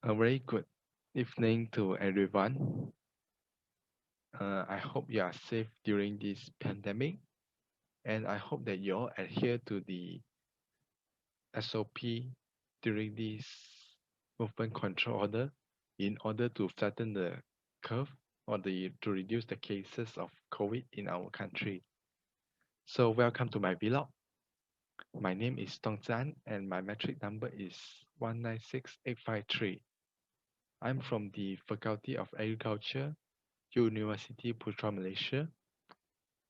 A very good evening to everyone. I hope you are safe during this pandemic, and I hope that you all adhere to the SOP during this movement control order in order to flatten the curve to reduce the cases of COVID in our country. So welcome to my vlog. My name is Tong Zhi An, and my metric number is 196853. I'm from the Faculty of Agriculture, University Putra Malaysia.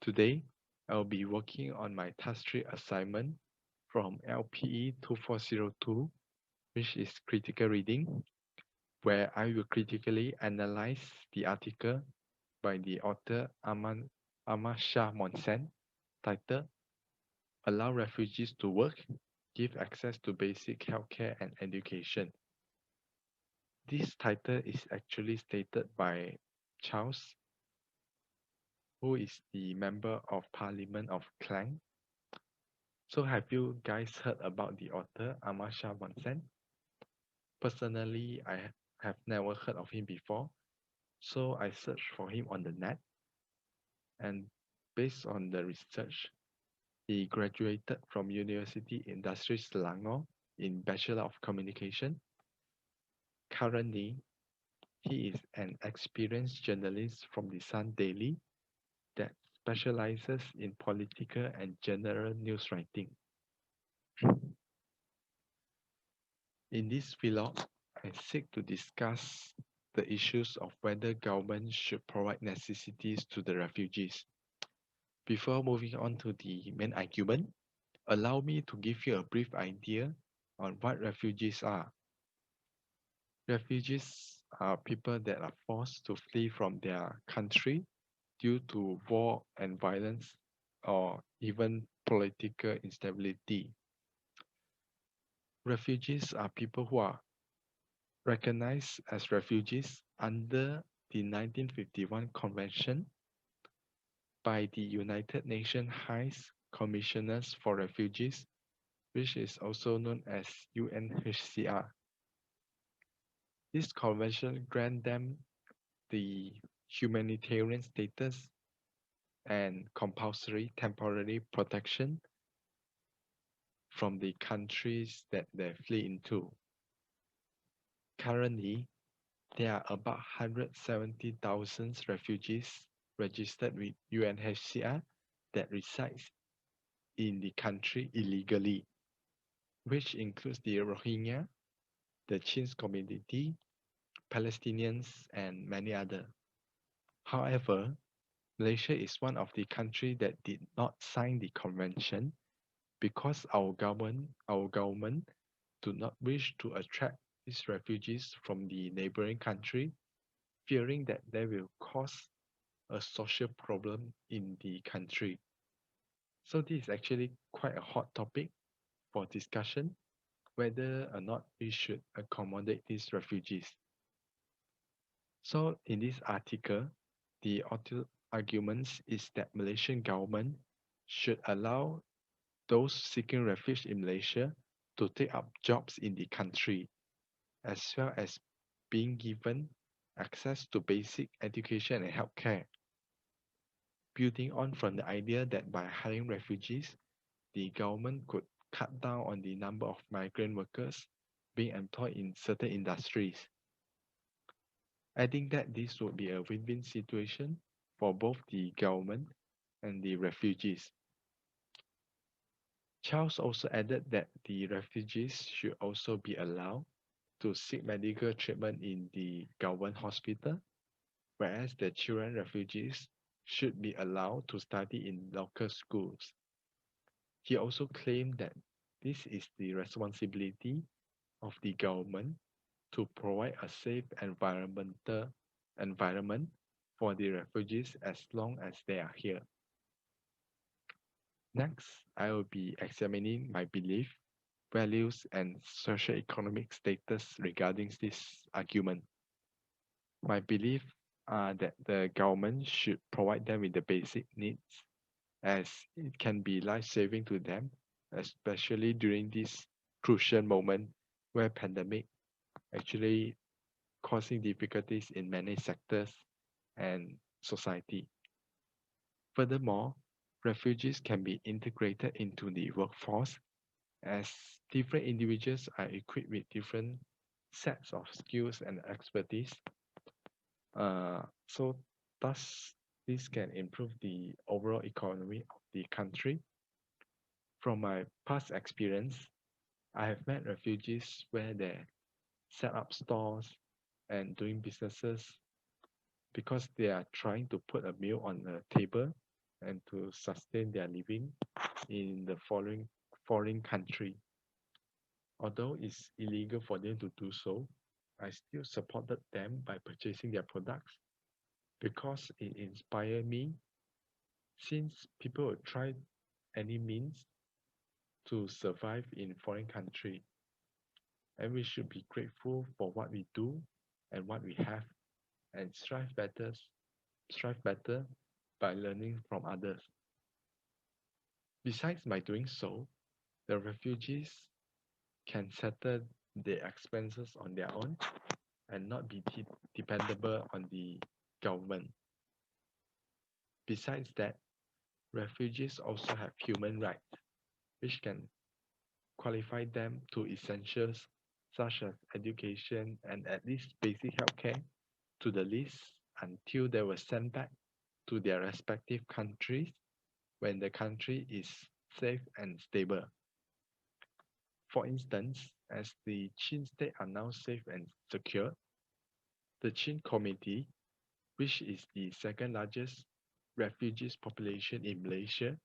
Today, I'll be working on my task 3 assignment from LPE 2402, which is critical reading, where I will critically analyze the article by the author Ahmad Shah Monsen, titled Allow Refugees to Work, Give Access to Basic Healthcare and Education. This title is actually stated by Charles, who is the Member of Parliament of Klang. So have you guys heard about the author Ahmad Shah Monsen? Personally, I have never heard of him before. So I searched for him on the net. And based on the research, he graduated from University Industri Selangor in Bachelor of Communication. Currently, he is an experienced journalist from the Sun Daily that specializes in political and general news writing. In this vlog, I seek to discuss the issues of whether government should provide necessities to the refugees. Before moving on to the main argument, allow me to give you a brief idea on what refugees are. Refugees are people that are forced to flee from their country due to war and violence or even political instability. Refugees are people who are recognized as refugees under the 1951 Convention by the United Nations High Commissioners for Refugees, which is also known as UNHCR. This convention grants them the humanitarian status and compulsory temporary protection from the countries that they flee into. Currently, there are about 170,000 refugees registered with UNHCR that resides in the country illegally, which includes the Rohingya, the Chin community, Palestinians, and many others. However, Malaysia is one of the countries that did not sign the convention because our government do not wish to attract these refugees from the neighboring country, fearing that they will cause a social problem in the country. So this is actually quite a hot topic for discussion, whether or not we should accommodate these refugees. So in this article, the author arguments is that Malaysian government should allow those seeking refuge in Malaysia to take up jobs in the country, as well as being given access to basic education and healthcare. Building on from the idea that by hiring refugees, the government could cut down on the number of migrant workers being employed in certain industries. Adding that this would be a win-win situation for both the government and the refugees. Charles also added that the refugees should also be allowed to seek medical treatment in the government hospital, whereas the children refugees should be allowed to study in local schools. He also claimed that this is the responsibility of the government to provide a safe environment for the refugees as long as they are here. Next, I will be examining my belief, values, and socio-economic status regarding this argument. My belief are that the government should provide them with the basic needs as it can be life-saving to them, especially during this crucial moment where pandemic actually causing difficulties in many sectors and society. Furthermore, refugees can be integrated into the workforce as different individuals are equipped with different sets of skills and expertise. So thus, this can improve the overall economy of the country. From my past experience, I have met refugees where they set up stores and doing businesses because they are trying to put a meal on the table and to sustain their living in the foreign country. Although it's illegal for them to do so, I still supported them by purchasing their products because it inspired me since people will try any means to survive in foreign country, and we should be grateful for what we do and what we have and strive better by learning from others. Besides by doing so, the refugees can settle their expenses on their own and not be dependable on the government. Besides that, refugees also have human rights, which can qualify them to essentials such as education and at least basic healthcare to the list until they were sent back to their respective countries when the country is safe and stable. For instance, as the Chin state are now safe and secure, the Chin Committee, which is the second largest refugees population in Malaysia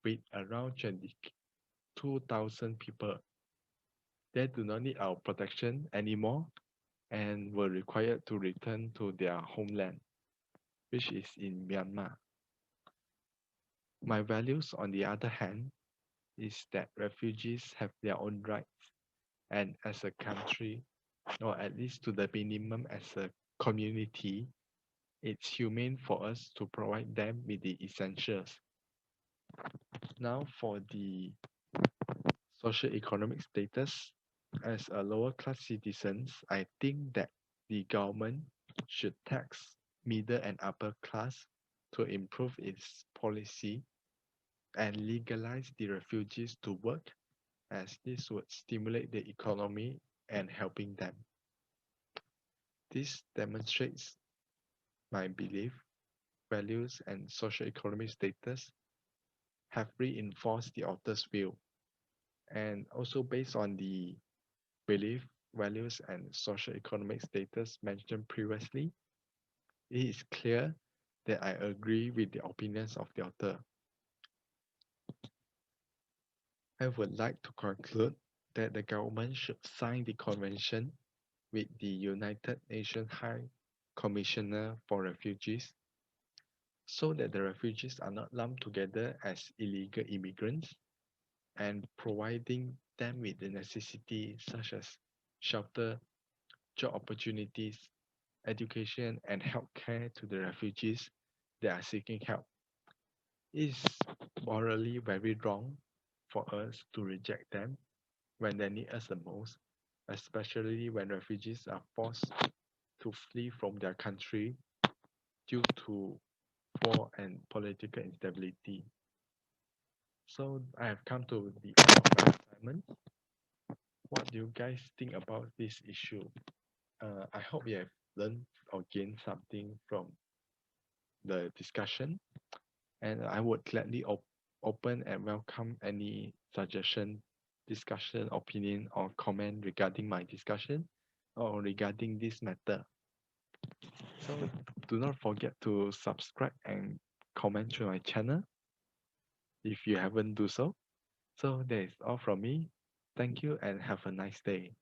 with around 22,000 people, they do not need our protection anymore and were required to return to their homeland, which is in Myanmar. My values, on the other hand, is that refugees have their own rights, and as a country, or at least to the minimum as a community, it's humane for us to provide them with the essentials. Now, for the social economic status, as a lower class citizens, I think that the government should tax middle and upper class to improve its policy and legalize the refugees to work, as this would stimulate the economy and helping them. This demonstrates my belief, values, and socio-economic status have reinforced the author's view. And also based on the belief, values, and socio-economic status mentioned previously, it is clear that I agree with the opinions of the author. I would like to conclude that the government should sign the convention with the United Nations High Commissioner for Refugees so that the refugees are not lumped together as illegal immigrants and providing them with the necessities such as shelter, job opportunities, education, and healthcare to the refugees that are seeking help. It is morally very wrong for us to reject them when they need us the most, especially when refugees are forced to flee from their country due to war and political instability. So I have come to the end of my assignment. What do you guys think about this issue? I hope you have learned or gained something from the discussion, and I would gladly open and welcome any suggestion, discussion, opinion, or comment regarding my discussion or regarding this matter. So do not forget to subscribe and comment to my channel if you haven't do so. So that is all from me. Thank you and have a nice day.